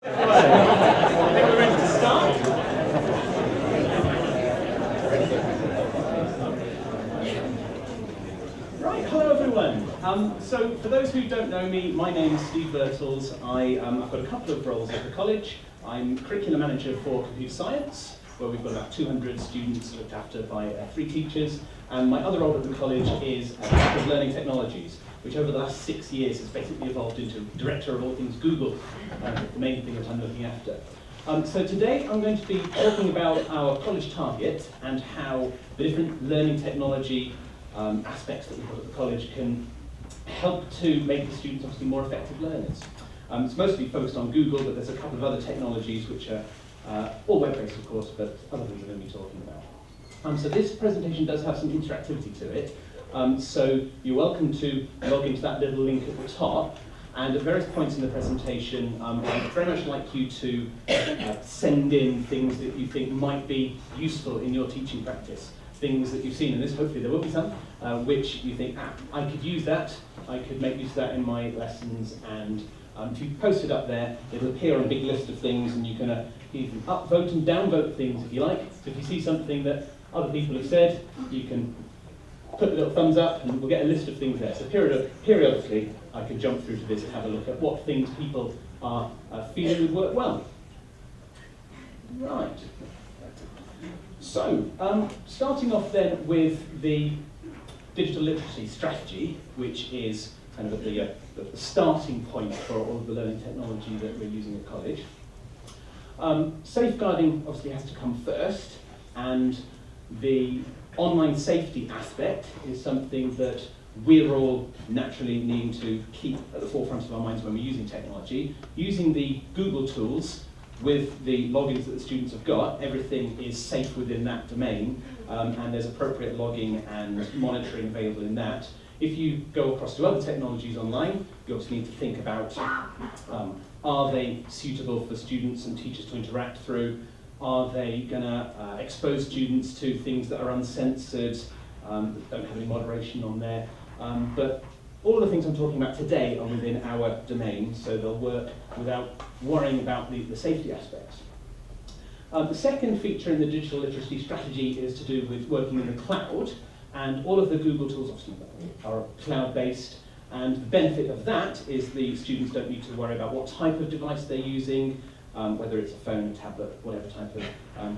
I think we're ready to start. Right, hello everyone. So for those who don't know me, my name is Steve Birtles. I've got a couple of roles at the college. I'm curriculum manager for computer science, where we've got about 200 students looked after by 3 teachers. And my other role at the college is Director of Learning Technologies, which over the last 6 years has basically evolved into Director of all things Google, the main thing that I'm looking after. So today I'm going to be talking about our college target and how the different learning technology aspects that we've got at the college can help to make the students obviously more effective learners. It's mostly focused on Google, but there's a couple of other technologies which are all web-based of course, but other things we're going to be talking about. So this presentation does have some interactivity to it. So you're welcome to log into that little link at the top, and at various points in the presentation I'd very much like you to send in things that you think might be useful in your teaching practice, things that you've seen in this, hopefully there will be some, which you think, I could use that, I could make use of that in my lessons, and if you post it up there, it'll appear on a big list of things, and you can even upvote and downvote things if you like. So if you see something that other people have said, you can put the little thumbs up and we'll get a list of things there. So periodically I can jump through to this and have a look at what things people are feeling would work well. Right. So, starting off then with the digital literacy strategy, which is kind of at the starting point for all of the learning technology that we're using at college. Safeguarding obviously has to come first, and the online safety aspect is something that we're all naturally needing to keep at the forefront of our minds when we're using technology. Using the Google tools with the logins that the students have got, everything is safe within that domain, and there's appropriate logging and monitoring available in that. If you go across to other technologies online, you obviously need to think about are they suitable for students and teachers to interact through? Are they going to expose students to things that are uncensored, that don't have any moderation on there? But all of the things I'm talking about today are within our domain, so they'll work without worrying about the safety aspects. The second feature in the digital literacy strategy is to do with working in the cloud, and all of the Google tools obviously are cloud-based, and the benefit of that is the students don't need to worry about what type of device they're using, whether it's a phone, a tablet, whatever type of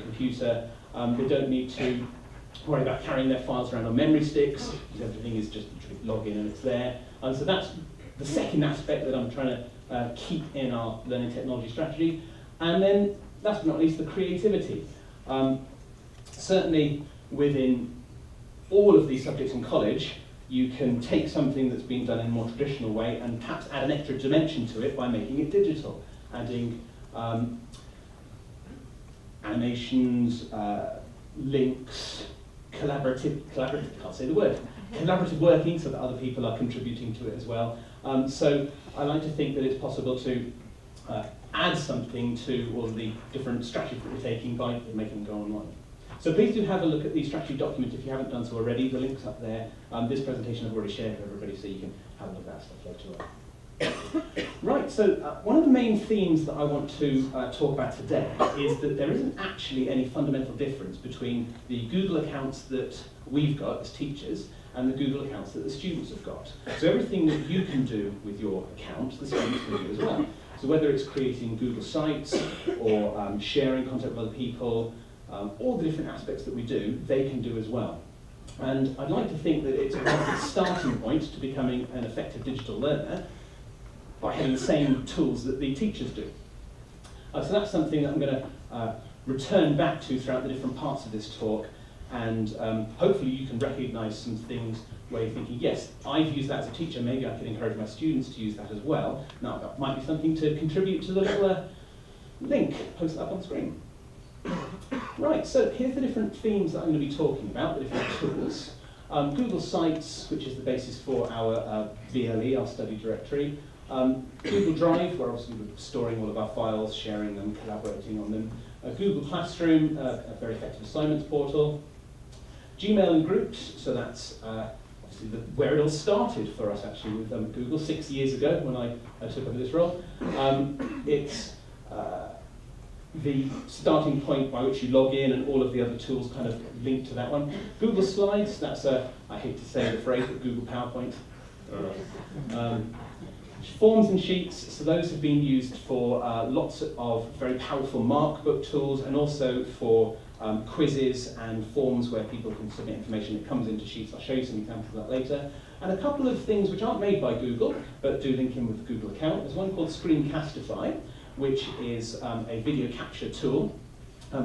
computer. They don't need to worry about carrying their files around on memory sticks, because everything is just log in and it's there. So that's the second aspect that I'm trying to keep in our learning technology strategy. And then, last but not least, the creativity. Certainly within all of these subjects in college, you can take something that's been done in a more traditional way and perhaps add an extra dimension to it by making it digital, adding animations, links, collaborative, can't say the word, collaborative working so that other people are contributing to it as well. So I like to think that it's possible to add something to all the different strategies that we're taking by making them go online. So please do have a look at the strategy document if you haven't done so already. The link's up there. This presentation I've already shared with everybody, so you can have a look at that stuff later on. Right, so one of the main themes that I want to talk about today is that there isn't actually any fundamental difference between the Google accounts that we've got as teachers and the Google accounts that the students have got. So everything that you can do with your account, the students can do as well. So whether it's creating Google Sites or sharing content with other people, all the different aspects that we do, they can do as well. And I'd like to think that it's a good starting point to becoming an effective digital learner by having the same tools that the teachers do. So that's something that I'm going to return back to throughout the different parts of this talk, and hopefully you can recognise some things where you're thinking, yes, I've used that as a teacher, maybe I can encourage my students to use that as well. Now that might be something to contribute to the little link, post that up on screen. Right, so here's the different themes that I'm going to be talking about, the different tools. Google Sites, which is the basis for our VLE, our study directory. Google Drive, where obviously we're storing all of our files, sharing them, collaborating on them. Google Classroom, a very effective assignments portal. Gmail and Groups, so that's obviously where it all started for us actually with Google 6 years ago when I took over this role. It's the starting point by which you log in, and all of the other tools kind of link to that one. Google Slides, that's I hate to say the phrase, but Google PowerPoint. Forms and sheets, so those have been used for lots of very powerful markbook tools, and also for quizzes and forms where people can submit information that comes into sheets. I'll show you some examples of that later. And a couple of things which aren't made by Google, but do link in with the Google account. There's one called Screencastify, which is a video capture tool.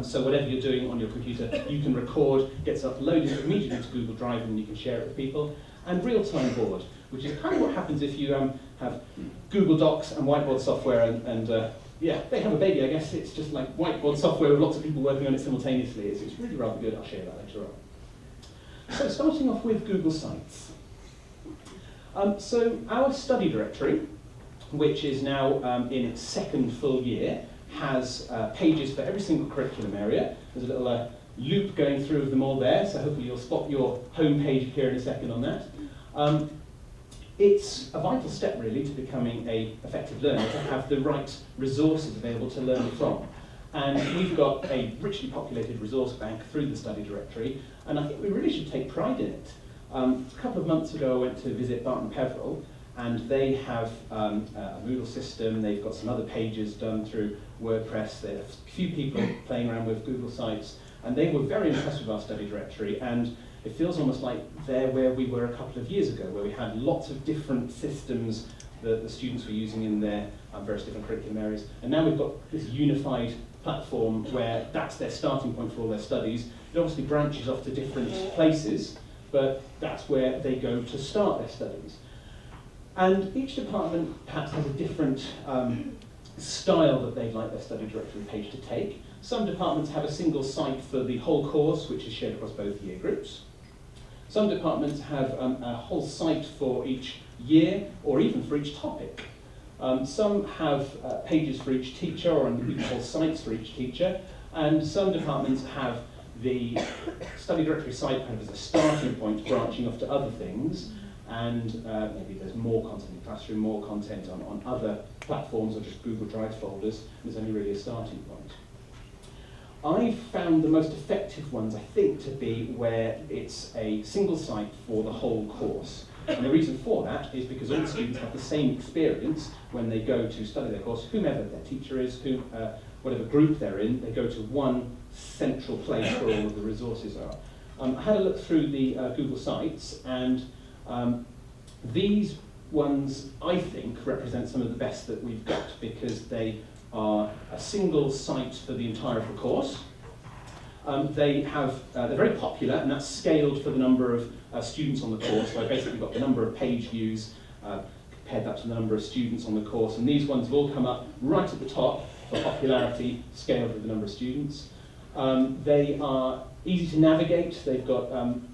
So whatever you're doing on your computer, you can record, gets uploaded immediately to Google Drive, and you can share it with people. And Real-Time Board, which is kind of what happens if you have Google Docs and whiteboard software, and yeah, they have a baby, I guess. It's just like whiteboard software with lots of people working on it simultaneously. It's really rather good. I'll share that later on. So starting off with Google Sites. So our study directory, which is now in its second full year, has pages for every single curriculum area. There's a little loop going through of them all there, so hopefully you'll spot your home page here in a second on that. It's a vital step, really, to becoming an effective learner, to have the right resources available to learn from. And we've got a richly populated resource bank through the study directory, and I think we really should take pride in it. A couple of months ago I went to visit Barton Peveril, and they have a Moodle system. They've got some other pages done through WordPress. There are a few people playing around with Google Sites, and they were very impressed with our study directory, and it feels almost like they're where we were a couple of years ago, where we had lots of different systems that the students were using in their various different curriculum areas. And now we've got this unified platform where that's their starting point for all their studies. It obviously branches off to different places, but that's where they go to start their studies. And each department perhaps has a different style that they'd like their study directory page to take. Some departments have a single site for the whole course, which is shared across both year groups. Some departments have a whole site for each year, or even for each topic. Some have pages for each teacher, or even whole sites for each teacher. And some departments have the study directory site kind of as a starting point, branching off to other things. And maybe there's more content in Classroom, more content on other platforms, or just Google Drive folders. There's only really a starting point. I've found the most effective ones, I think, to be where it's a single site for the whole course. And the reason for that is because all the students have the same experience when they go to study their course, whomever their teacher is, whatever group they're in, they go to one central place where all of the resources are. I had a look through the Google Sites, and these ones, I think, represent some of the best that we've got, because they are a single site for the entire of the course. They're very popular, and that's scaled for the number of students on the course. So I basically got the number of page views, compared that to the number of students on the course, and these ones have all come up right at the top for popularity, scaled with the number of students. They are easy to navigate. They've got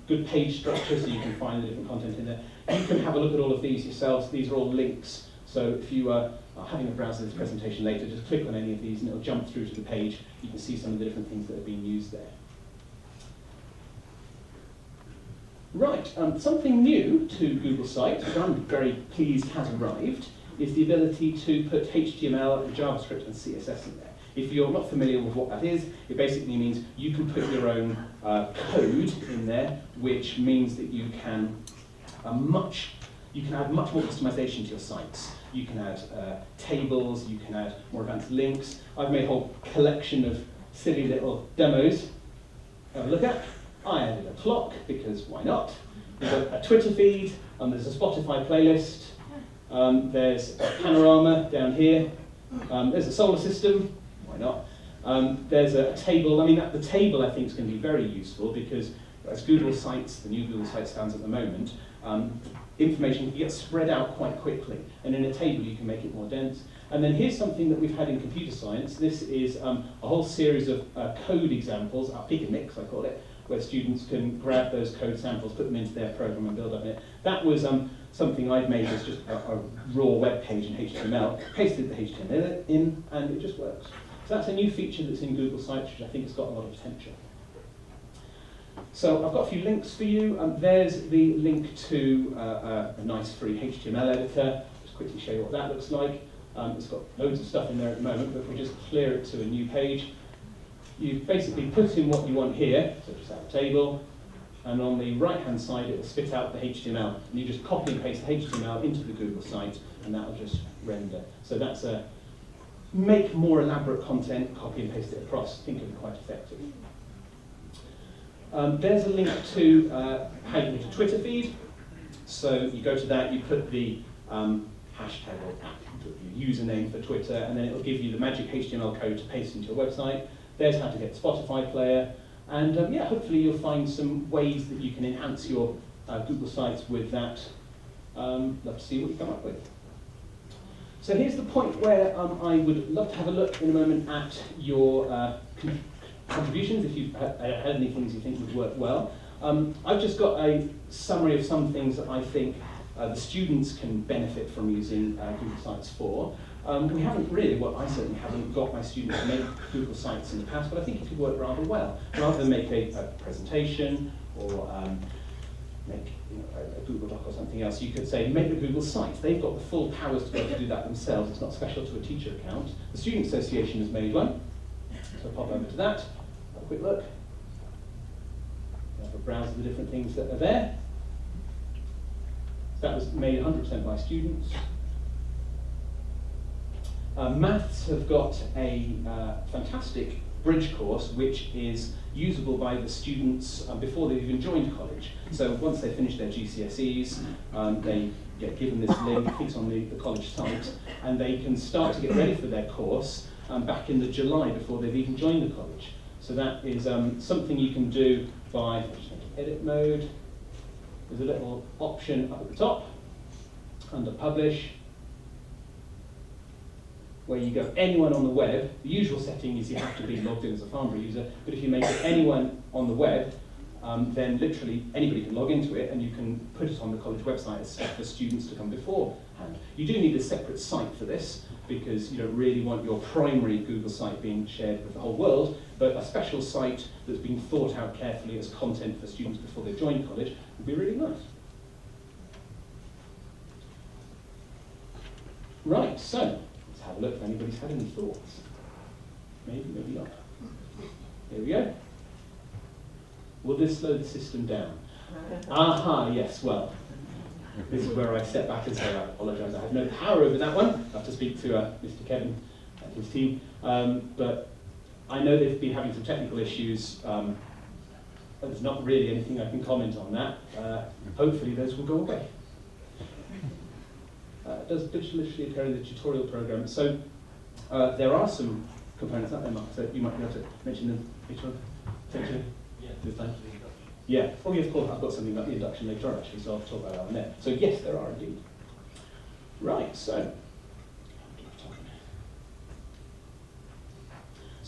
good page structure, so you can find the different content in there. You can have a look at all of these yourselves. These are all links, so if you are having a browse of this presentation later, just click on any of these and it'll jump through to the page. You can see some of the different things that are being used there. Right, something new to Google Sites, which I'm very pleased has arrived, is the ability to put HTML, JavaScript and CSS in there. If you're not familiar with what that is, it basically means you can put your own code in there, which means that you can add much more customization to your sites. You can add tables, you can add more advanced links. I've made a whole collection of silly little demos. Have a look at. I added a clock, because why not? There's a Twitter feed, there's a Spotify playlist, there's a panorama down here, there's a solar system, why not? There's a table. I mean, the table I think is going to be very useful, because as Google Sites, the new Google Sites stands at the moment, information can get spread out quite quickly, and in a table you can make it more dense. And then here's something that we've had in computer science. This is a whole series of code examples, our pick and mix I call it, where students can grab those code samples, put them into their program and build up in it. That was something I'd made as just a raw web page in HTML, pasted the HTML in, and it just works. So that's a new feature that's in Google Sites, which I think has got a lot of potential. So I've got a few links for you. There's the link to a nice free HTML editor. Just quickly show you what that looks like. It's got loads of stuff in there at the moment, but if we just clear it to a new page, you basically put in what you want here, so just add a table, and on the right-hand side it will spit out the HTML, and you just copy and paste the HTML into the Google site, and that will just render. So that's a make more elaborate content, copy and paste it across. I think it'll be quite effective. There's a link to how you get a Twitter feed. So you go to that, you put the hashtag or your username for Twitter, and then it will give you the magic HTML code to paste into your website. There's how to get Spotify player, and yeah, hopefully you'll find some ways that you can enhance your Google sites with that. Love to see what you come up with. So here's the point where I would love to have a look in a moment at your contributions, if you've had any things you think would work well. I've just got a summary of some things that I think the students can benefit from using Google Sites for. We haven't really, well, I certainly haven't got my students to make Google Sites in the past, but I think it could work rather well. Rather than make a presentation or make a Google Doc or something else, you could say, make a Google site. They've got the full powers to be able to do that themselves. It's not special to a teacher account. The Student Association has made one. So pop over to that, have a quick look. Have a browse of the different things that are there. So that was made 100% by students. Maths have got a fantastic bridge course which is usable by the students before they've even joined college. So once they finish their GCSEs, they get given this link, it's on the college site, and they can start to get ready for their course back in the July before they've even joined the college. So that is something you can do by, if I just go to edit mode, there's a little option up at the top under publish, where you go anyone on the web. The usual setting is you have to be logged in as a Farnborough user, but if you make it anyone on the web, then literally anybody can log into it and you can put it on the college website as stuff for students to come beforehand. You do need a separate site for this because you don't really want your primary Google site being shared with the whole world, but a special site that's been thought out carefully as content for students before they join college would be really nice. Right, so let's have a look if anybody's had any thoughts. Maybe, maybe not. Here we go. Will this slow the system down? Aha, yes, well, this is where I step back and say, I apologise, I have no power over that one. I have to speak to Mr. Kevin and his team. But I know they've been having some technical issues. There's not really anything I can comment on that. Hopefully those will go away. Does digital literacy occur in the tutorial program? So there are some components out there, Mark, so you might be able to mention them later on. Potentially. Yeah, this time. the induction. Yeah, oh yes, of course, I've got something about the induction later on actually, so I'll talk about that on there. So yes, there are indeed. Right, so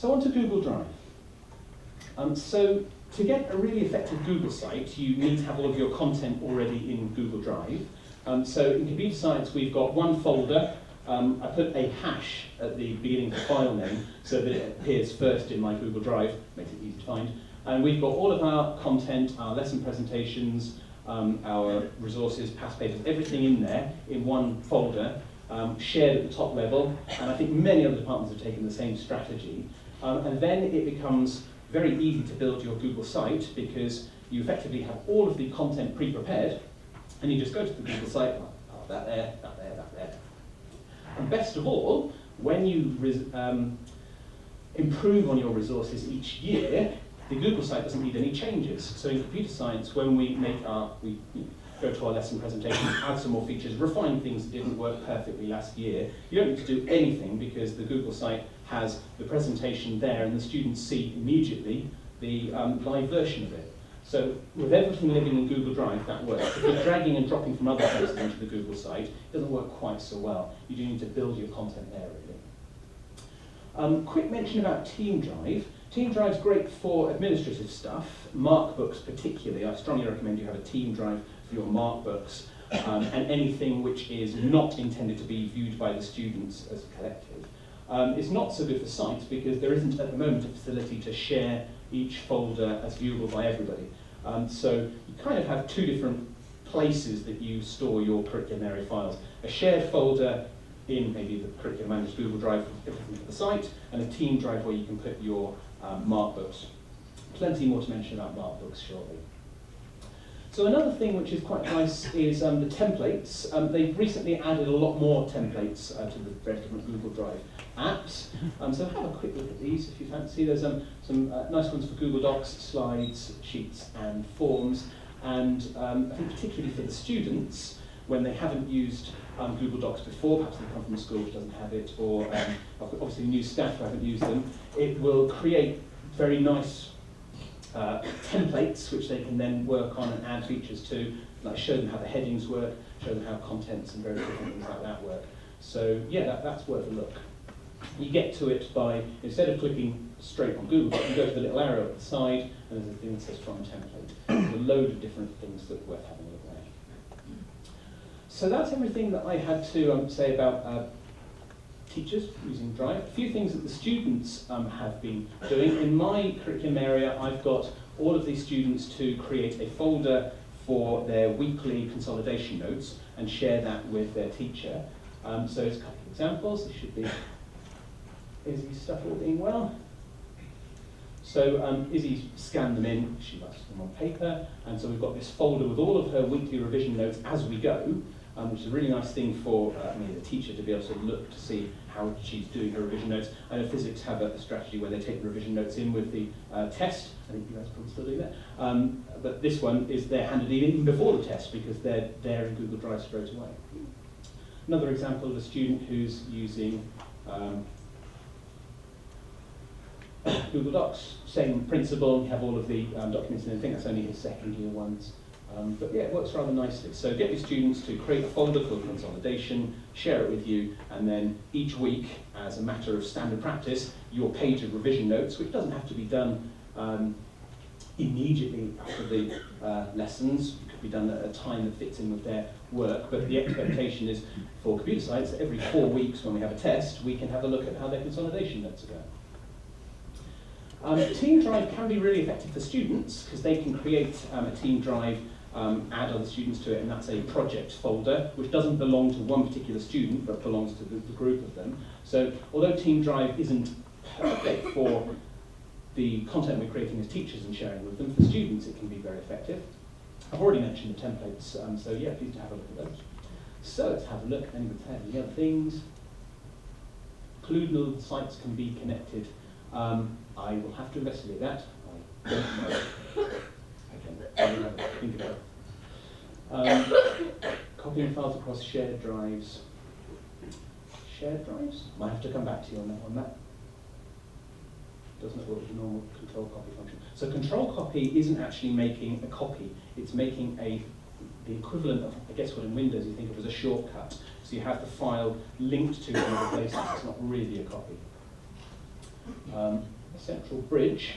on to Google Drive. So to get a really effective Google site, you need to have all of your content already in Google Drive. So in computer science, we've got one folder. I put a hash at the beginning of the file name so that it appears first in my Google Drive, makes it easy to find. And we've got all of our content, our lesson presentations, our resources, past papers, everything in there in one folder, shared at the top level. And I think many other departments have taken the same strategy. And then it becomes very easy to build your Google site because you effectively have all of the content pre-prepared, and you just go to the Google site, oh, that there, that there, that there. And best of all, when you improve on your resources each year, the Google site doesn't need any changes. So in computer science, when we go to our lesson presentation, add some more features, refine things that didn't work perfectly last year, you don't need to do anything because the Google site has the presentation there and the students see immediately the live version of it. So with everything living in Google Drive, that works. If you're dragging and dropping from other places into the Google site, it doesn't work quite so well. You do need to build your content there, really. Quick mention about Team Drive. Team Drive's great for administrative stuff, Mark books particularly. I strongly recommend you have a Team Drive for your Mark books, and anything which is not intended to be viewed by the students as a collective. It's not so good for sites because there isn't at the moment a facility to share each folder as viewable by everybody. So you kind of have two different places that you store your curriculum area files. A shared folder in maybe the curriculum managed Google Drive, everything for the site, and a team drive where you can put your mark books. Plenty more to mention about mark books shortly. So another thing which is quite nice is the templates. They've recently added a lot more templates to the various different Google Drive apps. So have a quick look at these if you fancy. There's some nice ones for Google Docs, slides, sheets and forms. And I think particularly for the students, when they haven't used Google Docs before, perhaps they come from a school which doesn't have it, or obviously new staff who haven't used them, it will create very nice templates which they can then work on and add features to, like show them how the headings work, show them how contents and various different things like that work. So yeah, that's worth a look. You get to it by, instead of clicking straight on Google, you go to the little arrow at the side and there's a thing that says from template. There's a load of different things that are worth having a look at. So that's everything that I had to say about teachers using Drive. A few things that the students have been doing. In my curriculum area, I've got all of these students to create a folder for their weekly consolidation notes and share that with their teacher. So it's a couple of examples. This should be Izzy's stuff all being well. So Izzy scanned them in, she likes them on paper, and so we've got this folder with all of her weekly revision notes as we go, which is a really nice thing for the teacher to be able to look to see how she's doing her revision notes. I know physics have a strategy where they take the revision notes in with the test. I think you guys probably still do that. But this one is they're handed in even before the test because they're there in Google Drive straight away. Another example of a student who's using Google Docs, same principle, you have all of the documents, and I think that's only his second year ones. But yeah, it works rather nicely. So get your students to create a folder called consolidation, share it with you, and then each week, as a matter of standard practice, your page of revision notes, which doesn't have to be done immediately after the lessons, it could be done at a time that fits in with their work, but the expectation is for computer science that every 4 weeks when we have a test, we can have a look at how their consolidation notes are going. Team Drive can be really effective for students because they can create a Team Drive, add other students to it, and that's a project folder which doesn't belong to one particular student but belongs to the group of them. So although Team Drive isn't perfect for the content we're creating as teachers and sharing with them, for students it can be very effective. I've already mentioned the templates, so yeah, please do have a look at those. So let's have a look. Any other things? Including sites can be connected. I will have to investigate that. I don't know. Okay, think about it. Copying files across shared drives. Shared drives? Might have to come back to you on that one. That doesn't work with the normal control copy function. So control copy isn't actually making a copy. It's making the equivalent of, I guess what in Windows you think of as a shortcut. So you have the file linked to another places. It's not really a copy. A central bridge.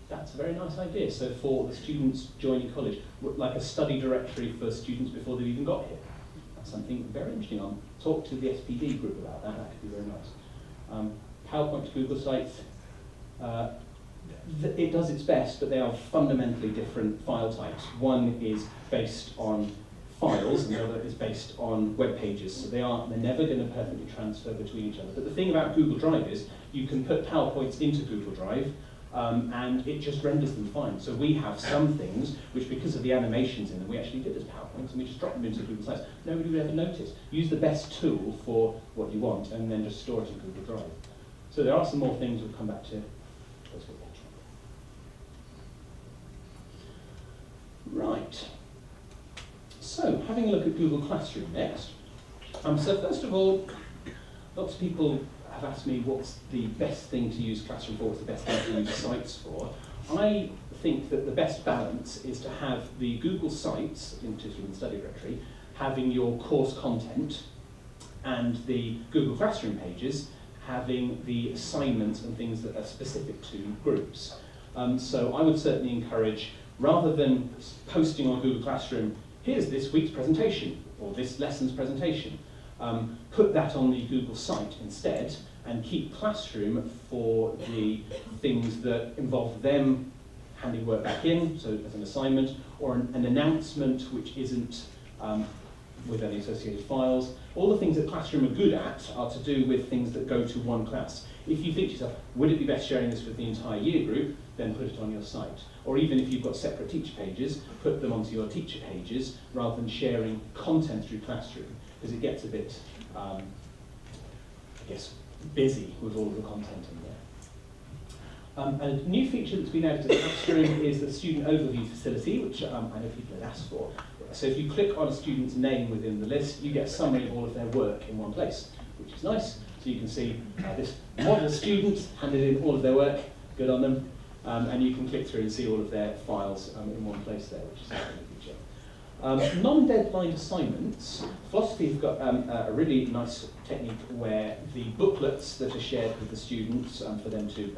That's a very nice idea. So for the students joining college, like a study directory for students before they've even got here. That's something very interesting. I'll talk to the SPD group about that. That could be very nice. PowerPoint to Google Sites. It does its best, but they are fundamentally different file types. One is based on files, and the other is based on web pages. So they're never going to perfectly transfer between each other. But the thing about Google Drive is you can put PowerPoints into Google Drive, and it just renders them fine. So we have some things which, because of the animations in them, we actually did as PowerPoints, and we just drop them into Google Sites. Nobody would ever notice. Use the best tool for what you want, and then just store it in Google Drive. So there are some more things we'll come back to. Right. So, having a look at Google Classroom next. So first of all, lots of people have asked me what's the best thing to use Classroom for, what's the best thing to use Sites for. I think that the best balance is to have the Google Sites, in particular the study directory, having your course content, and the Google Classroom pages having the assignments and things that are specific to groups. So I would certainly encourage, rather than posting on Google Classroom, here's this week's presentation, or this lesson's presentation, put that on the Google site instead, and keep Classroom for the things that involve them handing work back in, so as an assignment, or an announcement which isn't with any associated files. All the things that Classroom are good at are to do with things that go to one class. If you think to yourself, would it be best sharing this with the entire year group, then put it on your site. Or even if you've got separate teacher pages, put them onto your teacher pages rather than sharing content through Classroom, because it gets a bit, I guess, busy with all of the content in there. A new feature that's been added to Classroom is the student overview facility, which I know people had asked for. So if you click on a student's name within the list, you get a summary of all of their work in one place, which is nice. So you can see this model student handed in all of their work, good on them, and you can click through and see all of their files in one place there, which is a good feature. Non-deadline assignments. Philosophy have got a really nice technique where the booklets that are shared with the students for them to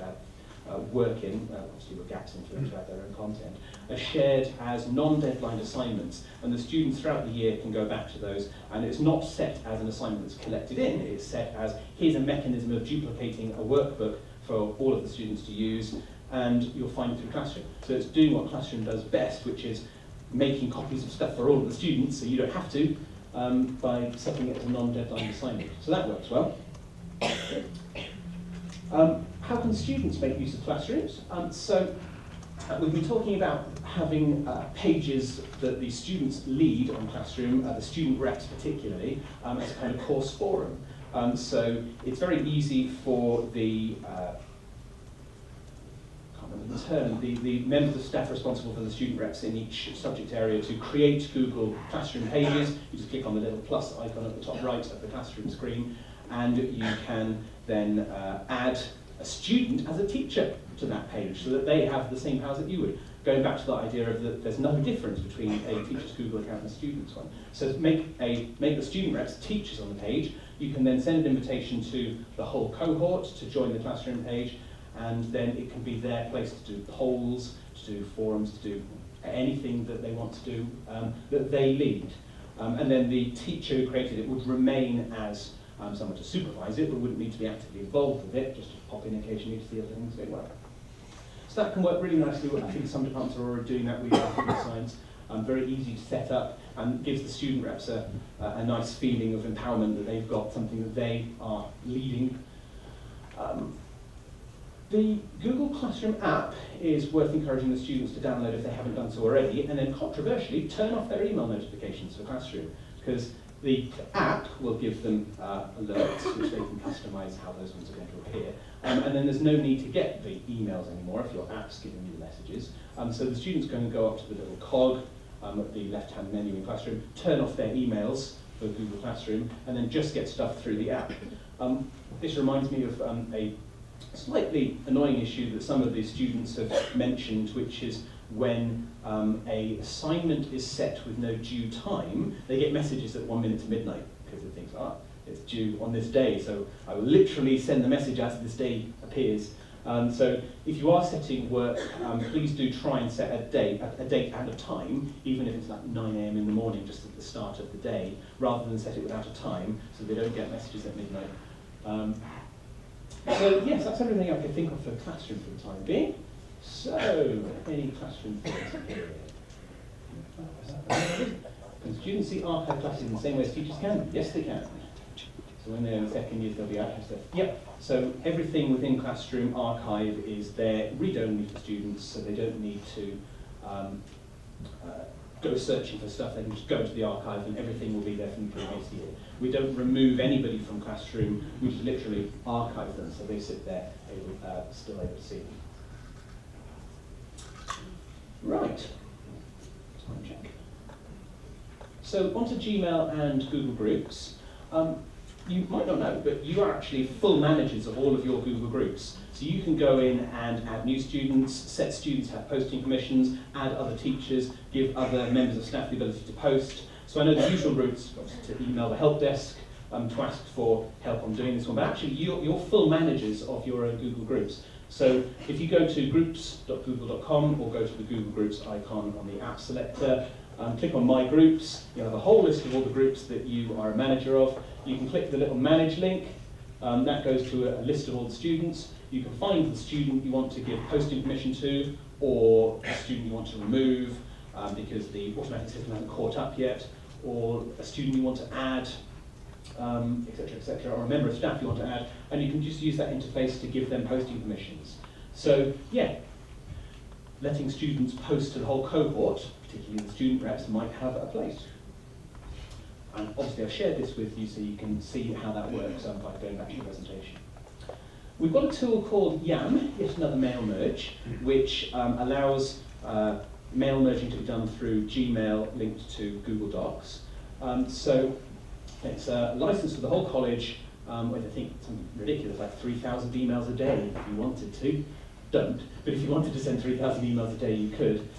work in, obviously with gaps in for them to add their own content, are shared as non-deadline assignments, and the students throughout the year can go back to those, and it's not set as an assignment that's collected in, it's set as here's a mechanism of duplicating a workbook for all of the students to use, and you'll find it through Classroom. So it's doing what Classroom does best, which is making copies of stuff for all of the students, so you don't have to, by setting it as a non-deadline assignment. So that works well. How can students make use of classrooms? We've been talking about having pages that the students lead on Classroom, the student reps particularly, as a kind of course forum. So it's very easy for the the members of staff responsible for the student reps in each subject area to create Google Classroom pages. You just click on the little plus icon at the top right of the Classroom screen, and you can then add a student as a teacher to that page so that they have the same powers that you would. Going back to the idea of that there's no difference between a teacher's Google account and a student's one. So make the student reps teachers on the page. You can then send an invitation to the whole cohort to join the Classroom page, and then it can be their place to do polls, to do forums, to do anything that they want to do that they lead. And then the teacher who created it would remain as someone to supervise it, but wouldn't need to be actively involved with it, just to pop in occasionally to see if things going well. So that can work really nicely. I think some departments are already doing that with science. Very easy to set up and gives the student reps a nice feeling of empowerment that they've got something that they are leading. The Google Classroom app is worth encouraging the students to download if they haven't done so already, and then controversially turn off their email notifications for Classroom, because the app will give them alerts which they can customize how those ones are going to appear. And then there's no need to get the emails anymore if your app's giving you the messages. So the student's going to go up to the little cog at the left-hand menu in Classroom, turn off their emails for Google Classroom, and then just get stuff through the app. This reminds me of a slightly annoying issue that some of the students have mentioned, which is when a assignment is set with no due time, they get messages at 1 minute to midnight because it thinks, it's due on this day, so I will literally send the message as this day appears. So if you are setting work, please do try and set a date and a time, even if it's like 9 AM in the morning, just at the start of the day, rather than set it without a time, so they don't get messages at midnight. So yes, that's everything I could think of for Classroom for the time being. So, any Classroom things here? Can students see archive classes in the same way as teachers can? Yes, they can. So when they're in the second years, they'll be archive stuff. Yep. So everything within Classroom archive is there, read-only for students, so they don't need to go searching for stuff. They can just go to the archive and everything will be there from the previous year. We don't remove anybody from Classroom, we just literally archive them so they sit there still able to see them. Right, time check. So onto Gmail and Google Groups. You might not know, but you are actually full managers of all of your Google Groups. So you can go in and add new students, set students have posting permissions, add other teachers, give other members of staff the ability to post. So I know the usual routes to email the help desk to ask for help on doing this one, but actually you're full managers of your own Google Groups. So if you go to groups.google.com or go to the Google Groups icon on the app selector, click on My Groups, you have a whole list of all the groups that you are a manager of. You can click the little Manage link, that goes to a list of all the students. You can find the student you want to give posting permission to, or a student you want to remove because the automatic system hasn't caught up yet, or a student you want to add, etc., or a member of staff you want to add, and you can just use that interface to give them posting permissions. So yeah, letting students post to the whole cohort, particularly the student reps, might have a place. And obviously I've shared this with you so you can see how that works by going back to the presentation. We've got a tool called YAM, yet another mail merge, which allows mail merging to be done through Gmail linked to Google Docs. So it's a license for the whole college with, I think, something ridiculous, like 3,000 emails a day if you wanted to. Don't, but if you wanted to send 3,000 emails a day, you could.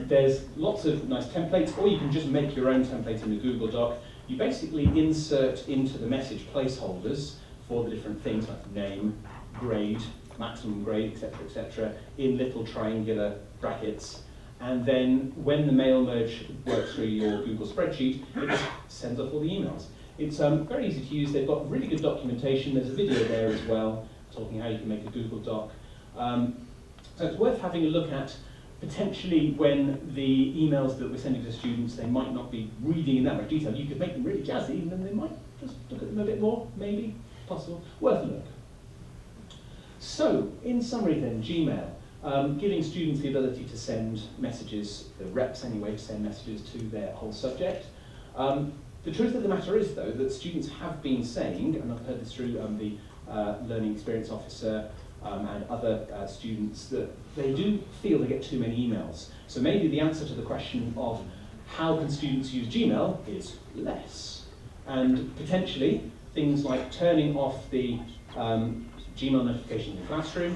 There's lots of nice templates, or you can just make your own template in the Google Doc. You basically insert into the message placeholders for the different things like name, grade, maximum grade, etc., in little triangular brackets. And then when the mail merge works through your Google spreadsheet, it just sends off all the emails. It's very easy to use. They've got really good documentation. There's a video there as well, talking how you can make a Google Doc. So it's worth having a look at, potentially when the emails that we're sending to students, they might not be reading in that much detail. You could make them really jazzy, and then they might just look at them a bit more, maybe, possible. Worth a look. So, in summary then, Gmail, giving students the ability to send messages, the reps anyway, to send messages to their whole subject. The truth of the matter is, though, that students have been saying, and I've heard this through the Learning Experience Officer and other students, that they do feel they get too many emails. So maybe the answer to the question of how can students use Gmail is less. And potentially, things like turning off the Gmail notification in the classroom,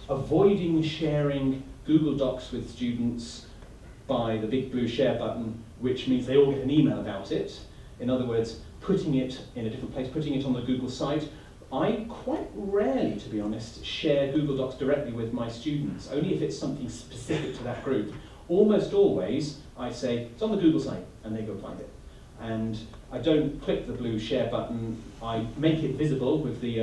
avoiding sharing Google Docs with students by the big blue share button, which means they all get an email about it. In other words, putting it in a different place, putting it on the Google site. I quite rarely, to be honest, share Google Docs directly with my students, only if it's something specific to that group. Almost always, I say, it's on the Google site, and they go find it. And I don't click the blue share button, I make it visible with the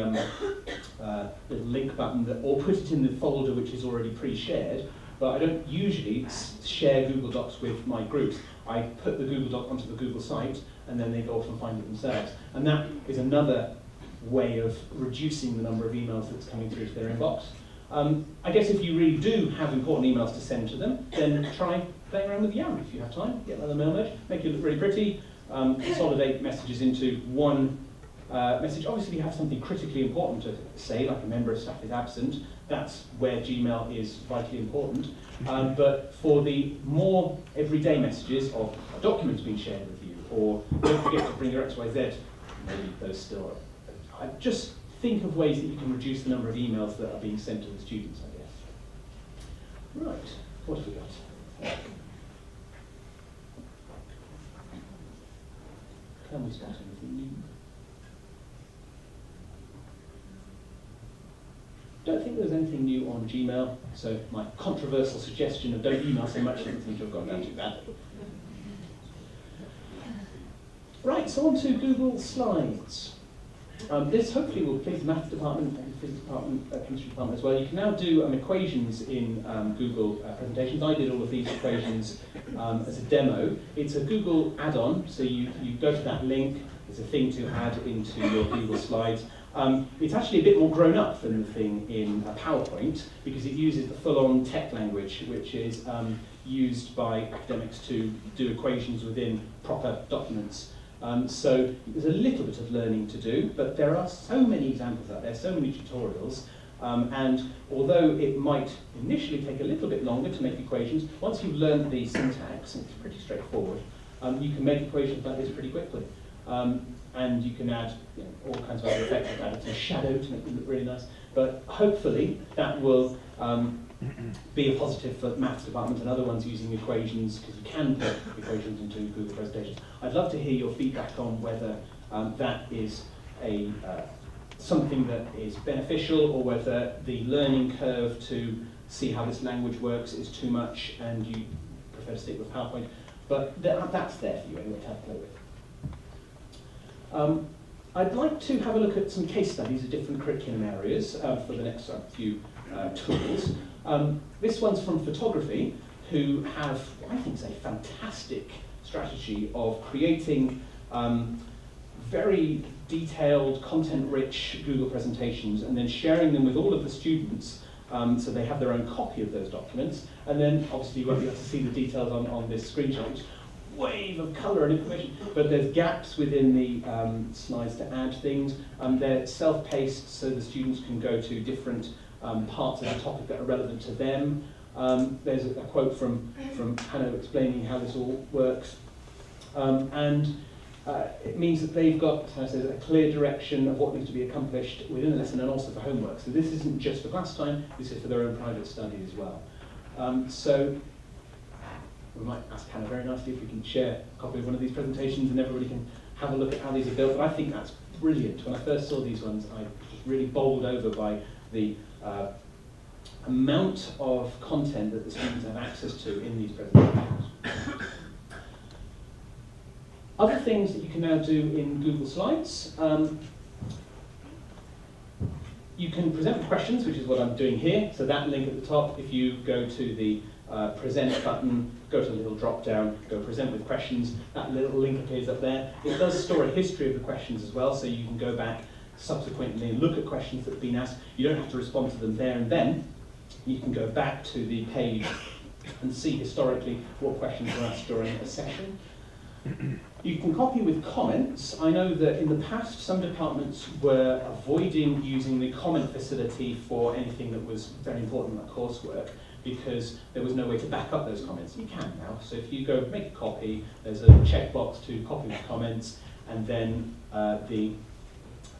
little link button, or put it in the folder which is already pre-shared, but I don't usually share Google Docs with my groups. I put the Google Doc onto the Google site, and then they go off and find it themselves. And that is another way of reducing the number of emails that's coming through to their inbox. I guess if you really do have important emails to send to them, then try playing around with YAM if you have time. Get another mail merge, make it look really pretty, consolidate messages into one message. Obviously, if you have something critically important to say, like a member of staff is absent, that's where Gmail is vitally important. But for the more everyday messages of a document's been shared with you, or don't forget to bring your XYZ, maybe those still are. Just think of ways that you can reduce the number of emails that are being sent to the students, I guess. Right, what have we got? Can we spot anything new? Don't think there's anything new on Gmail, so my controversial suggestion of don't email so much doesn't seem to have gone down too bad. Right, so on to Google Slides. This hopefully will please the maths department and physics department, chemistry department as well. You can now do equations in Google presentations. I did all of these equations as a demo. It's a Google add-on, so you go to that link. There's a thing to add into your Google Slides. It's actually a bit more grown up than the thing in PowerPoint because it uses the full-on tech language, which is used by academics to do equations within proper documents. So there's a little bit of learning to do, but there are so many examples out there, so many tutorials, and although it might initially take a little bit longer to make equations, once you've learned the syntax, it's pretty straightforward, you can make equations like this pretty quickly. And you can add all kinds of other effects, like add a shadow to make them look really nice, but hopefully that will be a positive for the maths department and other ones using equations, because you can put equations into Google presentations. I'd love to hear your feedback on whether that is something that is beneficial, or whether the learning curve to see how this language works is too much and you prefer to stick with PowerPoint. But that's there for you anyway to have a play with. I'd like to have a look at some case studies of different curriculum areas for the next few tools. This one's from photography, who have, I think, a fantastic strategy of creating very detailed, content-rich Google presentations and then sharing them with all of the students so they have their own copy of those documents. And then, obviously, you won't be able to see the details on this screenshot, which is a wave of colour and information, but there's gaps within the slides to add things. They're self-paced, so the students can go to different parts of the topic that are relevant to them. There's a quote from Hannah explaining how this all works. It means that they've got, as I said, a clear direction of what needs to be accomplished within the lesson and also for homework. So this isn't just for class time, this is for their own private study as well. So we might ask Hannah very nicely if we can share a copy of one of these presentations and everybody can have a look at how these are built. But I think that's brilliant. When I first saw these ones, I was really bowled over by the amount of content that the students have access to in these presentations. Other things that you can now do in Google Slides, you can present with questions, which is what I'm doing here. So that link at the top, if you go to the present button, go to the little drop down, go present with questions, that little link appears up there. It does store a history of the questions as well, so you can go back subsequently and look at questions that have been asked. You don't have to respond to them there and then. You can go back to the page and see historically what questions were asked during a session. You can copy with comments. I know that in the past some departments were avoiding using the comment facility for anything that was very important like coursework because there was no way to back up those comments. You can now. So if you go make a copy, there's a checkbox to copy with comments, and then the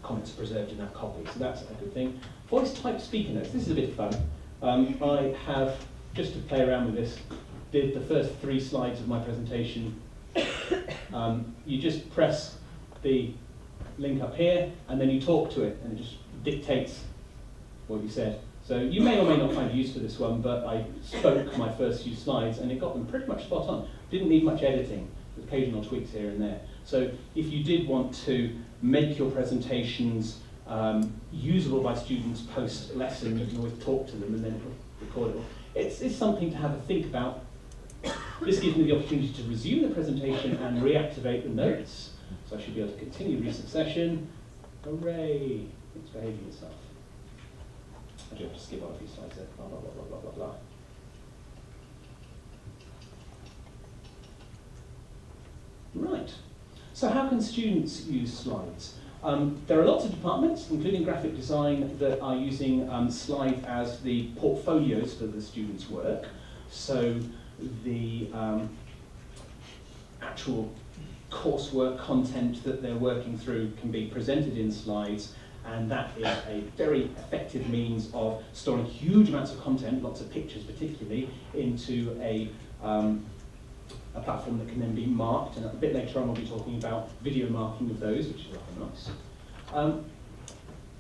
comments are preserved in that copy. So that's a good thing. Voice type speaker notes. This is a bit of fun. I have, just to play around with this, did the first 3 slides of my presentation. You just press the link up here and then you talk to it and it just dictates what you said. So you may or may not find use for this one, but I spoke my first few slides and it got them pretty much spot on. Didn't need much editing, occasional tweaks here and there. So if you did want to make your presentations usable by students post-lesson, you can always talk to them and then record it. It's something to have a think about. This gives me the opportunity to resume the presentation and reactivate the notes. So I should be able to continue recent session. Hooray! It's behaving itself. I do have to skip on a few slides there. Blah, blah, blah, blah, blah, blah, blah. Right. So how can students use slides? There are lots of departments, including graphic design, that are using slides as the portfolios for the students' work. So the actual coursework content that they're working through can be presented in slides, and that is a very effective means of storing huge amounts of content, lots of pictures particularly, into a platform that can then be marked, and a bit later on we'll be talking about video marking of those, which is rather nice.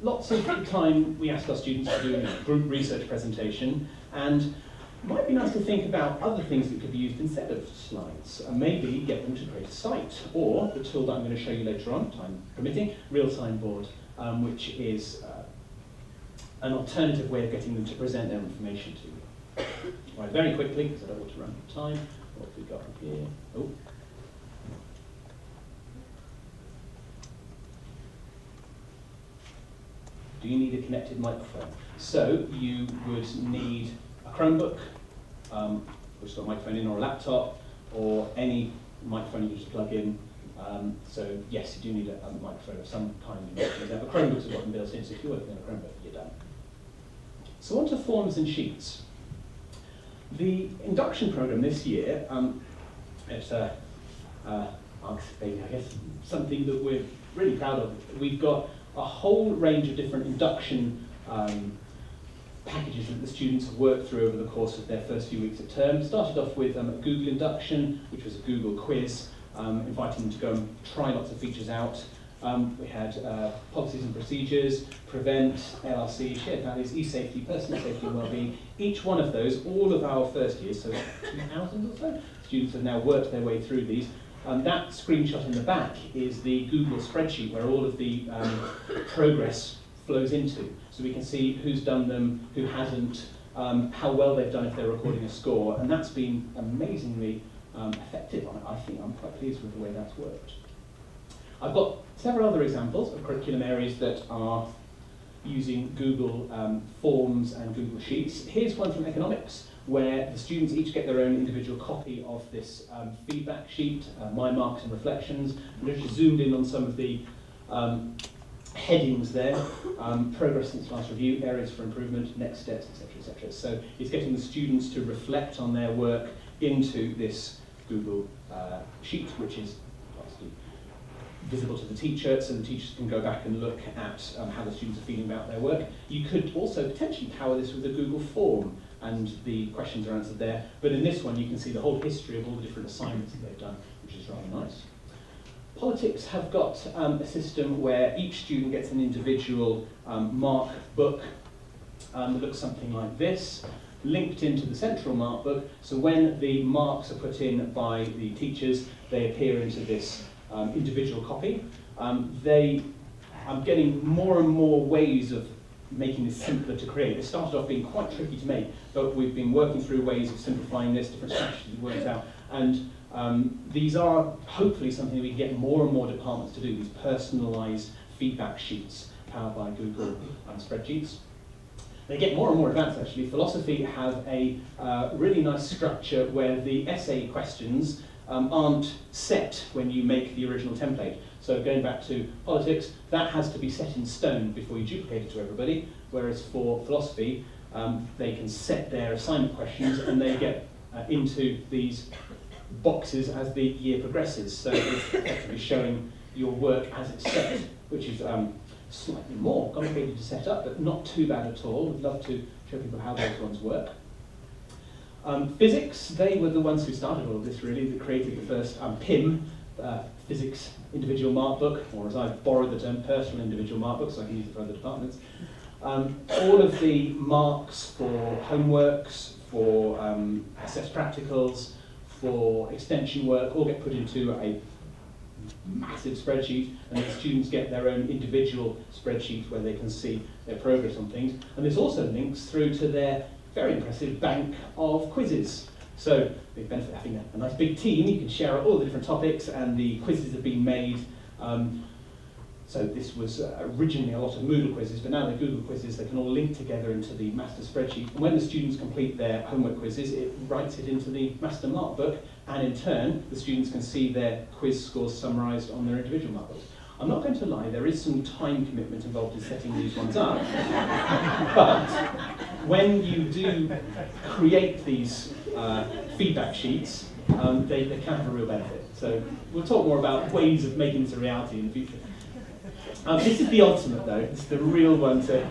Lots of the time we ask our students to do a group research presentation, and it might be nice to think about other things that could be used instead of slides, and maybe get them to create a site, or the tool that I'm going to show you later on, time permitting, Real-Time Board, which is an alternative way of getting them to present their information to you. Right, very quickly, because I don't want to run out of time, what have we got here? Oh. Do you need a connected microphone? So you would need a Chromebook, which has got a microphone in, or a laptop, or any microphone you can just plug in. So yes, you do need a microphone of some kind. But Chromebooks have got them built in, so if you're working on a Chromebook, you're done. So on to forms and sheets. The induction program this year, it's I guess, something that we're really proud of. We've got a whole range of different induction packages that the students have worked through over the course of their first few weeks of term. Started off with a Google induction, which was a Google quiz, inviting them to go and try lots of features out. We had policies and procedures, prevent, LRC, shared values, e-safety, personal safety and wellbeing. Each one of those, all of our first years, so 2,000 or so, students have now worked their way through these. That screenshot in the back is the Google spreadsheet where all of the progress flows into. So we can see who's done them, who hasn't, how well they've done if they're recording a score, and that's been amazingly effective. I think I'm quite pleased with the way that's worked. I've got several other examples of curriculum areas that are using Google Forms and Google Sheets. Here's one from economics, where the students each get their own individual copy of this feedback sheet, my marks and reflections. I'm just zoomed in on some of the headings there, progress since last review, areas for improvement, next steps, etc., etc. So it's getting the students to reflect on their work into this Google sheet, which is obviously visible to the teacher, so the teachers can go back and look at how the students are feeling about their work. You could also potentially power this with a Google form, and the questions are answered there. But in this one, you can see the whole history of all the different assignments that they've done, which is rather nice. Politics have got a system where each student gets an individual mark book that looks something like this, linked into the central mark book, so when the marks are put in by the teachers, they appear into this individual copy. I'm getting more and more ways of making this simpler to create. It started off being quite tricky to make, but we've been working through ways of simplifying this, different strategies worked out, and these are hopefully something that we can get more and more departments to do, these personalised feedback sheets powered by Google spreadsheets. They get more and more advanced actually. Philosophy have a really nice structure where the essay questions aren't set when you make the original template. So going back to politics, that has to be set in stone before you duplicate it to everybody, whereas for philosophy, they can set their assignment questions and they get into these boxes as the year progresses. So it's effectively showing your work as it's set, which is slightly more complicated to set up, but not too bad at all. We'd love to show people how those ones work. Physics, they were the ones who started all of this really, that created the first PIM, Physics Individual Mark Book, or as I've borrowed the term, Personal Individual Mark Book, so I can use it for other departments. All of the marks for homeworks, for assessed practicals, for extension work, all get put into a massive spreadsheet, and the students get their own individual spreadsheet where they can see their progress on things. And this also links through to their very impressive bank of quizzes. So the benefit of having a nice big team, you can share all the different topics, and the quizzes have been made. So this was originally a lot of Moodle quizzes, but now the Google quizzes, they can all link together into the master spreadsheet. And when the students complete their homework quizzes, it writes it into the master mark book, and in turn, the students can see their quiz scores summarised on their individual mark books. I'm not going to lie, there is some time commitment involved in setting these ones up, but when you do create these feedback sheets, they can have a real benefit. So we'll talk more about ways of making this a reality in the future. This is the ultimate though, it's the real one to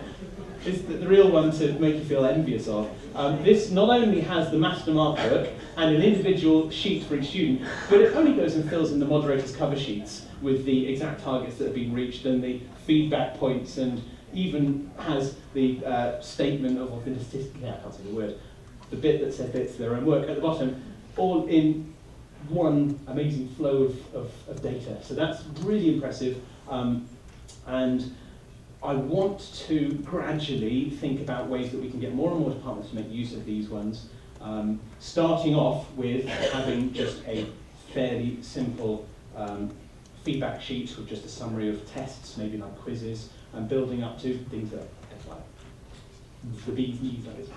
make you feel envious of. This not only has the master mark book and an individual sheet for each student, but it only goes and fills in the moderator's cover sheets with the exact targets that have been reached and the feedback points, and even has the statement of authenticity, I can't say the word, the bit that says it's their own work at the bottom, all in one amazing flow of data. So that's really impressive. And I want to gradually think about ways that we can get more and more departments to make use of these ones, starting off with having just a fairly simple feedback sheet with just a summary of tests, maybe like quizzes, and building up to things that are like the bees knees, that is.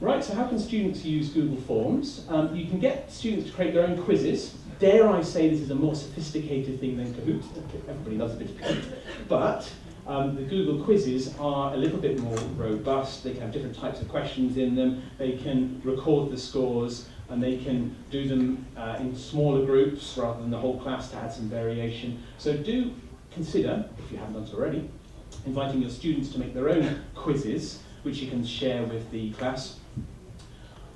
Right, so how can students use Google Forms? You can get students to create their own quizzes. Dare I say this is a more sophisticated thing than Kahoot. Everybody loves a bit of Kahoot. But the Google quizzes are a little bit more robust. They can have different types of questions in them. They can record the scores, and they can do them in smaller groups rather than the whole class to add some variation. So do consider, if you haven't done so already, inviting your students to make their own quizzes, which you can share with the class.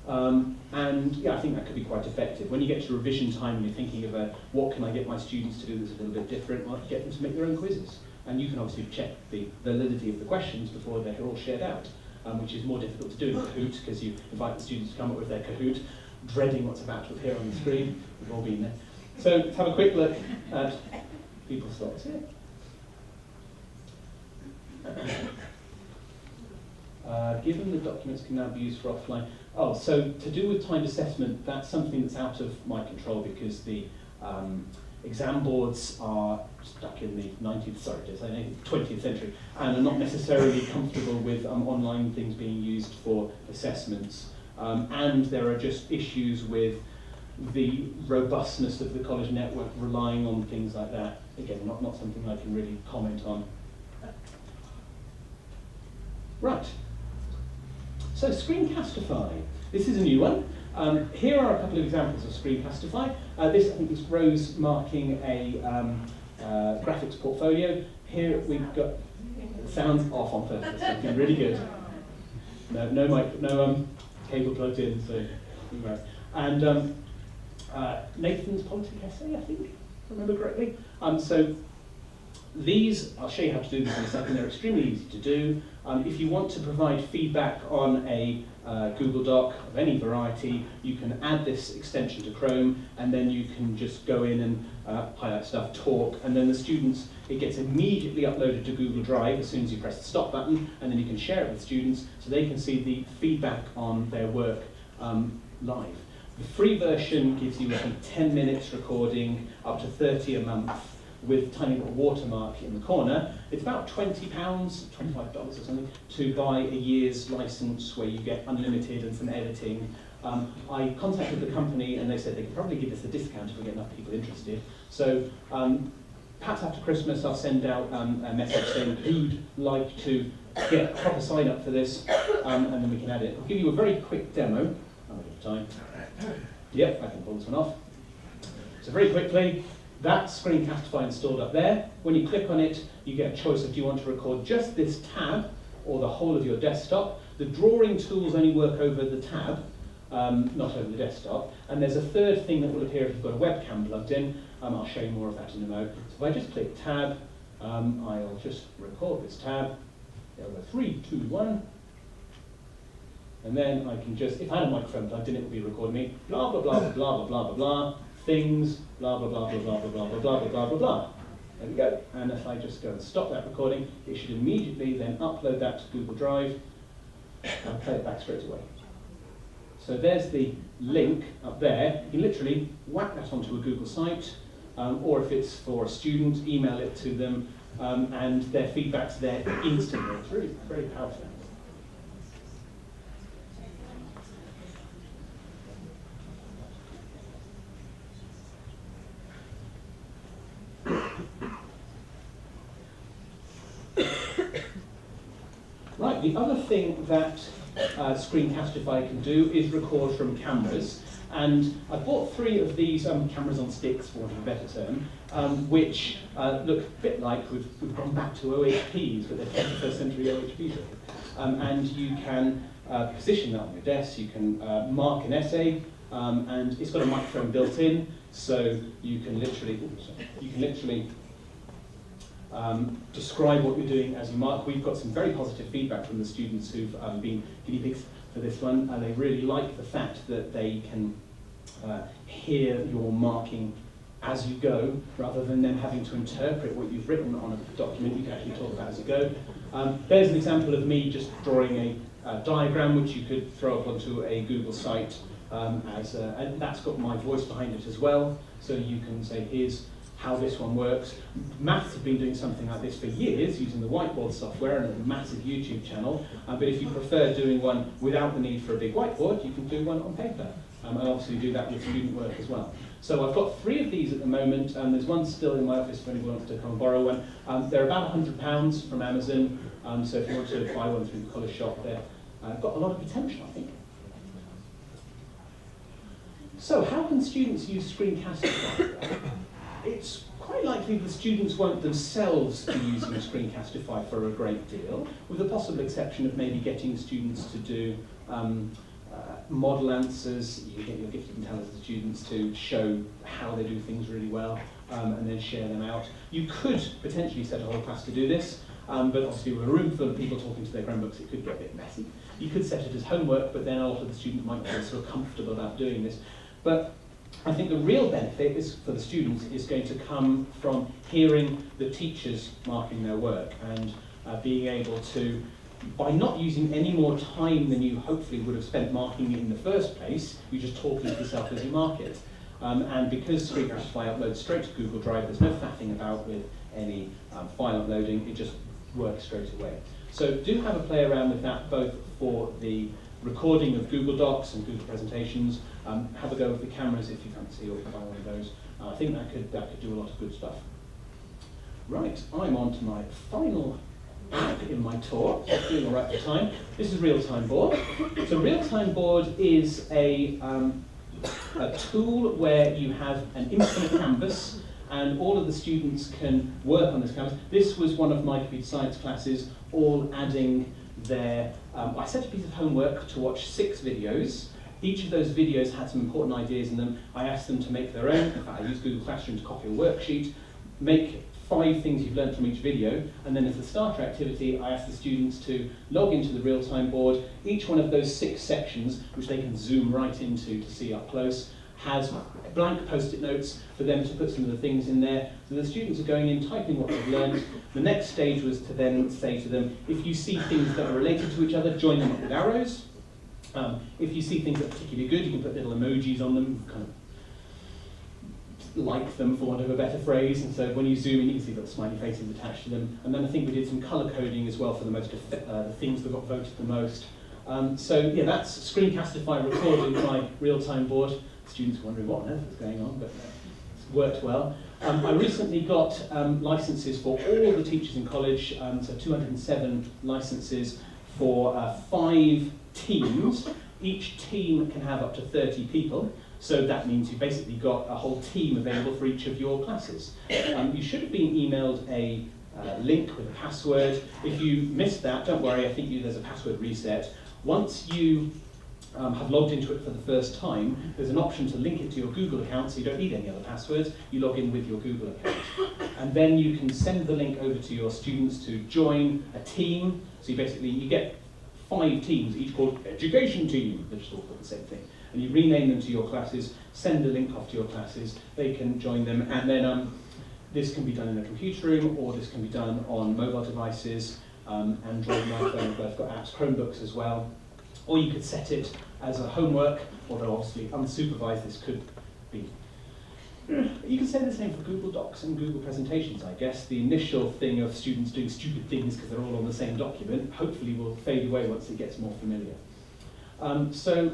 And yeah, I think that could be quite effective. When you get to revision time and you're thinking of what can I get my students to do that's a little bit different, well, get them to make their own quizzes. And you can obviously check the validity of the questions before they're all shared out, which is more difficult to do in Kahoot, because you invite the students to come up with their Kahoot, dreading what's about to appear on the screen. We've all been there. So let's have a quick look at people's thoughts here. Given the documents can now be used for offline. Oh, so to do with timed assessment, that's something that's out of my control because the exam boards are stuck in the 20th century and are not necessarily comfortable with online things being used for assessments. And there are just issues with the robustness of the college network relying on things like that. Again, not something I can really comment on. Right. So Screencastify. This is a new one. Here are a couple of examples of Screencastify. This, I think, is Rose marking a graphics portfolio. Here we've got sounds off on purpose. Looking really good. No mic, no cable plugged in. So, and Nathan's politic essay, I think, if I remember correctly. So these, I'll show you how to do this in a second. They're extremely easy to do. If you want to provide feedback on a Google Doc of any variety, you can add this extension to Chrome, and then you can just go in and highlight stuff, talk, and then the students, it gets immediately uploaded to Google Drive as soon as you press the stop button, and then you can share it with students so they can see the feedback on their work live. The free version gives you, I think, 10 minutes recording, up to 30 a month, with a tiny little watermark in the corner. It's about £20, $25 or something, to buy a year's license where you get unlimited and some editing. I contacted the company and they said they could probably give us a discount if we get enough people interested. So perhaps after Christmas I'll send out a message saying who'd like to get a proper sign up for this, and then we can add it. I'll give you a very quick demo. I'm out of time. Yep, I can pull this one off. So very quickly, that's Screencastify installed up there. When you click on it, you get a choice of do you want to record just this tab or the whole of your desktop. The drawing tools only work over the tab, not over the desktop. And there's a third thing that will appear if you've got a webcam plugged in. I'll show you more of that in a moment. So if I just click tab, I'll just record this tab. There we go, 3, 2, 1. And then I can just, if I had a microphone plugged in, it would be recording me, blah, blah, blah, blah, blah, blah, blah, blah, things, blah, blah, blah, blah, blah, blah, blah, blah, blah, blah, blah, blah, blah. There we go. And if I just go and stop that recording, it should immediately then upload that to Google Drive and play it back straight away. So there's the link up there. You can literally whack that onto a Google site, or if it's for a student, email it to them, and their feedback's there instantly. It's really very powerful. Right, the other thing that Screencastify can do is record from cameras. And I bought 3 of these cameras on sticks, for want of a better term, which look a bit like we've gone back to OHPs, but they're 21st century OHPs. And you can position that on your desk, you can mark an essay, and it's got a microphone built in, so you can literally describe what you're doing as you mark. We've got some very positive feedback from the students who've been guinea pigs for this one, and they really like the fact that they can hear your marking as you go, rather than them having to interpret what you've written on a document. You can actually talk about as you go. There's an example of me just drawing a diagram which you could throw up onto a Google site, and that's got my voice behind it as well, so you can say, here's how this one works. Maths have been doing something like this for years using the whiteboard software and a massive YouTube channel, but if you prefer doing one without the need for a big whiteboard, you can do one on paper, and obviously do that with student work as well. So I've got 3 of these at the moment, and there's one still in my office if anyone wants to come and borrow one. They're about £100 from Amazon, so if you want to buy one through the college shop, they've got a lot of potential, I think. So how can students use Screencastify? It's quite likely the students won't themselves be using Screencastify for a great deal, with the possible exception of maybe getting students to do model answers. You get your gifted and talented students to show how they do things really well, and then share them out. You could potentially set a whole class to do this, but obviously with a room full of people talking to their Chromebooks, it could get a bit messy. You could set it as homework, but then a lot of the students might feel sort of comfortable about doing this. But I think the real benefit is for the students is going to come from hearing the teachers marking their work and being able to by not using any more time than you hopefully would have spent marking it in the first place, you just talk it yourself as you mark it. And because Screencastify uploads straight to Google Drive, there's no faffing about with any file uploading, it just works straight away. So do have a play around with that, both for the recording of Google Docs and Google presentations. Have a go with the cameras if you fancy, or buy one of those. I think that could do a lot of good stuff. Right, I'm on to my final app in my tour. Doing all right for time. This is Real-Time Board. So Real-Time Board is a tool where you have an infinite canvas, and all of the students can work on this canvas. This was one of my computer science classes, all adding their, I set a piece of homework to watch 6 videos. Each of those videos had some important ideas in them. I asked them to make their own. In fact, I used Google Classroom to copy a worksheet, make 5 things you've learned from each video, and then as a starter activity, I asked the students to log into the real-time board. Each one of those 6 sections, which they can zoom right into to see up close, has blank post-it notes for them to put some of the things in there. So the students are going in, typing what they've learned. The next stage was to then say to them, if you see things that are related to each other, join them up with arrows. If you see things that are particularly good, you can put little emojis on them, kind of like them, for want of a better phrase. And so when you zoom in, you can see that the smiley faces attached to them. And then I think we did some colour coding as well for the things that got voted the most. So yeah, that's Screencastify recording my real-time board. Students were wondering what on earth was going on, but it's worked well. I recently got licenses for all the teachers in college, so 207 licenses for 5 teams. Each team can have up to 30 people, so that means you've basically got a whole team available for each of your classes. You should have been emailed a link with a password. If you missed that, don't worry, I think there's a password reset. Once you have logged into it for the first time, there's an option to link it to your Google account, so you don't need any other passwords. You log in with your Google account. And then you can send the link over to your students to join a team. So you get 5 teams, each called education team. They're just all called the same thing. And you rename them to your classes, send a link off to your classes, they can join them, and then this can be done in a computer room, or this can be done on mobile devices, Android and iPhone, both got apps, Chromebooks as well. Or you could set it as a homework, although obviously unsupervised this could be. You can say the same for Google Docs and Google presentations, I guess. The initial thing of students doing stupid things because they're all on the same document hopefully will fade away once it gets more familiar. So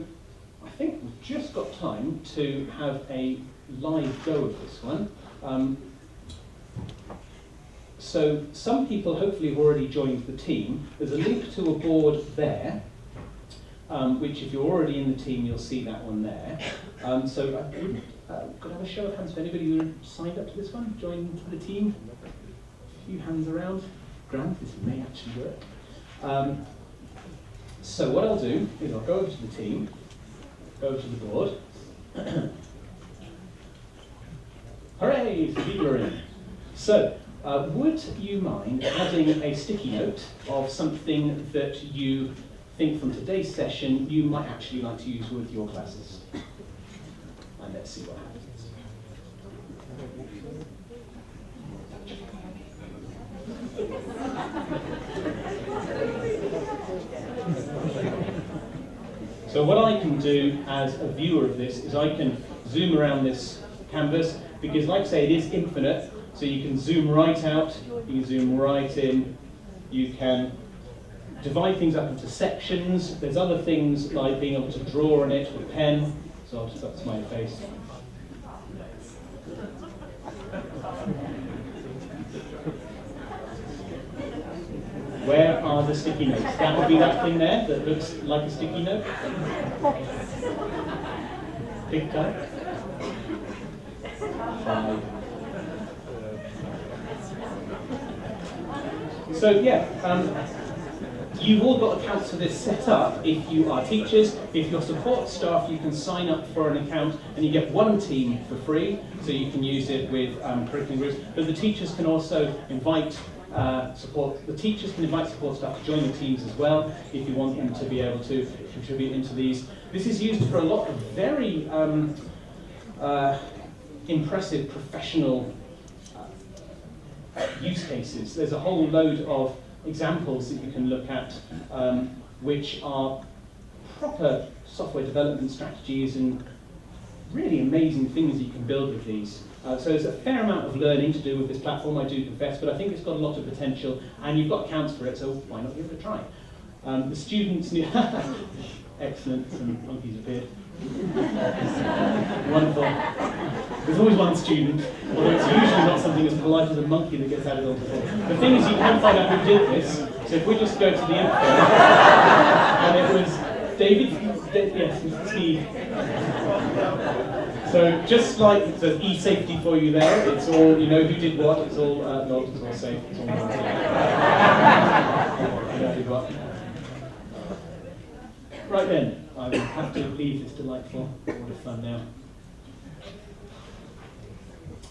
I think we've just got time to have a live go of this one. So some people hopefully have already joined the team. There's a link to a board there, which if you're already in the team, you'll see that one there. So could I have a show of hands for anybody who signed up to this one, joined the team? A few hands around. Grand, this may actually work. So what I'll do is I'll go over to the team, go over to the board. Hooray, the people are in. So, would you mind adding a sticky note of something that you think from today's session you might actually like to use with your classes? And let's see what happens. So what I can do as a viewer of this is I can zoom around this canvas, because like I say, it is infinite, so you can zoom right out, you can zoom right in, you can divide things up into sections. There's other things like being able to draw on it with a pen, so I'll just put a smiley face. Where are the sticky notes? That would be that thing there that looks like a sticky note. Big time. 5. So yeah, you've all got accounts for this set up if you are teachers. If you're support staff, you can sign up for an account and you get 1 team for free, so you can use it with curriculum groups. But the teachers can also invite the teachers can invite support staff to join the teams as well if you want them to be able to contribute into these. This is used for a lot of very impressive professional use cases. There's a whole load of examples that you can look at, which are proper software development strategies and really amazing things you can build with these. So there's a fair amount of learning to do with this platform, I do confess, but I think it's got a lot of potential, and you've got accounts for it, so why not give it a try? The students need... Excellent, some monkeys appeared. Wonderful. There's always one student, although it's usually not something as polite as a monkey that gets added on the floor. The thing is, you can find out who did this, so if we just go to the info, and it was David, yes, it was Steve. So just like the e-safety for you there, it's all, you know who did what, it's all logged, it's all safe, it's all monitored. You know who did what. Right then, I will have to leave this delightful board of fun now.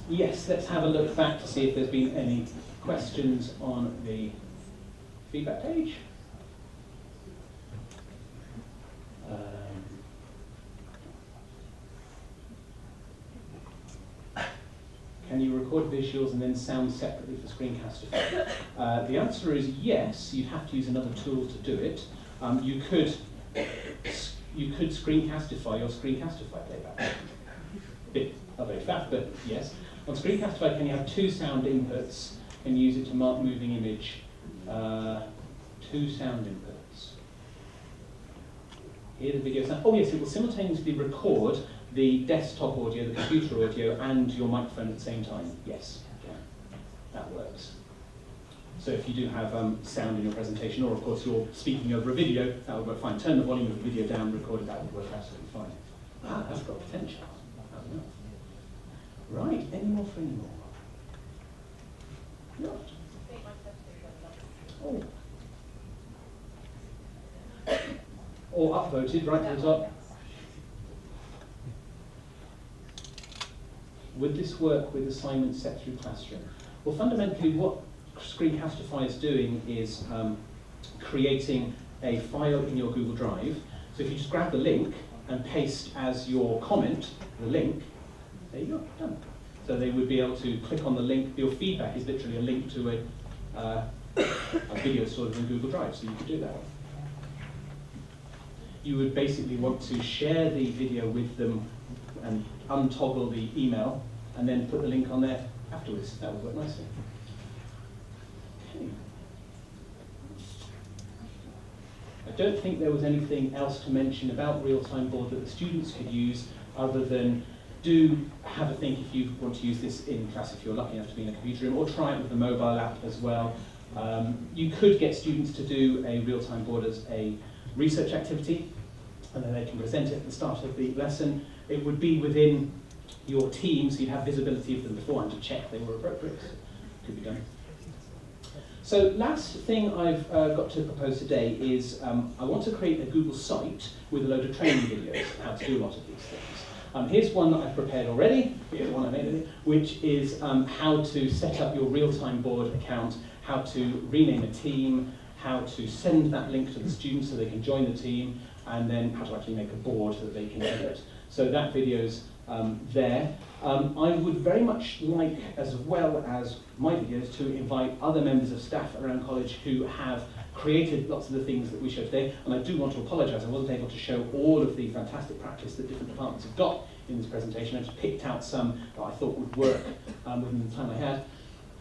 Yes, let's have a look back to see if there's been any questions on the feedback page. Can you record visuals and then sound separately for Screencastify? The answer is yes. You'd have to use another tool to do it. You could Screencastify your Screencastify playback. Bit of a fact, but yes. On Screencastify, can you have two sound inputs and use it to mark moving image? Two sound inputs. Hear the video sound. Oh yes, it will simultaneously record the desktop audio, the computer audio, and your microphone at the same time. Yes, yeah, that works. So if you do have sound in your presentation, or of course you're speaking over a video, that would work fine. Turn the volume of the video down, record it, that would work absolutely fine. Ah, that's got potential. Right, any more for any more? No. Oh. Or upvoted, right to the top. Would this work with assignments set through Classroom? Well, fundamentally, what Screencastify is doing is creating a file in your Google Drive. So if you just grab the link and paste as your comment the link, there you go, done. So they would be able to click on the link. Your feedback is literally a link to a video sort of in Google Drive, so you could do that. You would basically want to share the video with them and untoggle the email and then put the link on there afterwards. That would work nicely. Okay. I don't think there was anything else to mention about real-time board that the students could use other than do have a think if you want to use this in class if you're lucky enough to be in a computer room, or try it with the mobile app as well. You could get students to do a real-time board as a research activity, and then they can present it at the start of the lesson. It would be within your team, so you'd have visibility of them beforehand to check they were appropriate. Could be done. So last thing I've got to propose today is I want to create a Google site with a load of training videos on how to do a lot of these things. Here's one that I've prepared already, here's one I made, which is how to set up your real-time board account, how to rename a team, how to send that link to the students so they can join the team, and then how to actually make a board that they can edit. So that video's there. I would very much like, as well as my videos, to invite other members of staff around college who have created lots of the things that we showed today, and I do want to apologise, I wasn't able to show all of the fantastic practice that different departments have got in this presentation. I just picked out some that I thought would work within the time I had.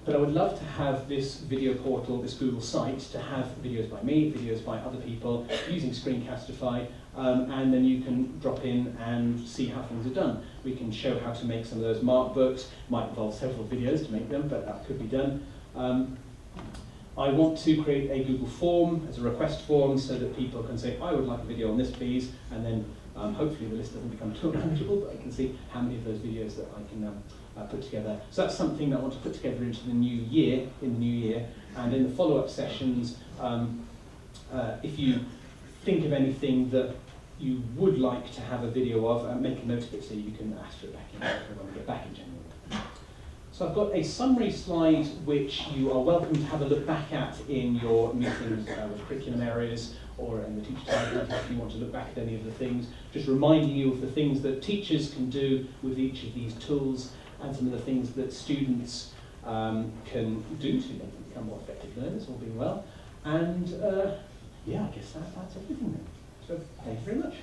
But I would love to have this video portal, this Google site, to have videos by me, videos by other people, using Screencastify, and then you can drop in and see how things are done. We can show how to make some of those mark books. Might involve several videos to make them, but that could be done. I want to create a Google form as a request form so that people can say, I would like a video on this, please, and then hopefully the list doesn't become too manageable, but I can see how many of those videos that I can put together. So that's something that I want to put together into the new year, and in the follow-up sessions, if you think of anything that you would like to have a video of, make a note of it so you can ask for it back in when we get back in January. So I've got a summary slide which you are welcome to have a look back at in your meetings with curriculum areas or in the teacher time if you want to look back at any of the things, just reminding you of the things that teachers can do with each of these tools and some of the things that students can do to make them become more effective learners, all being well. And yeah, I guess that's everything then. So thank you very much.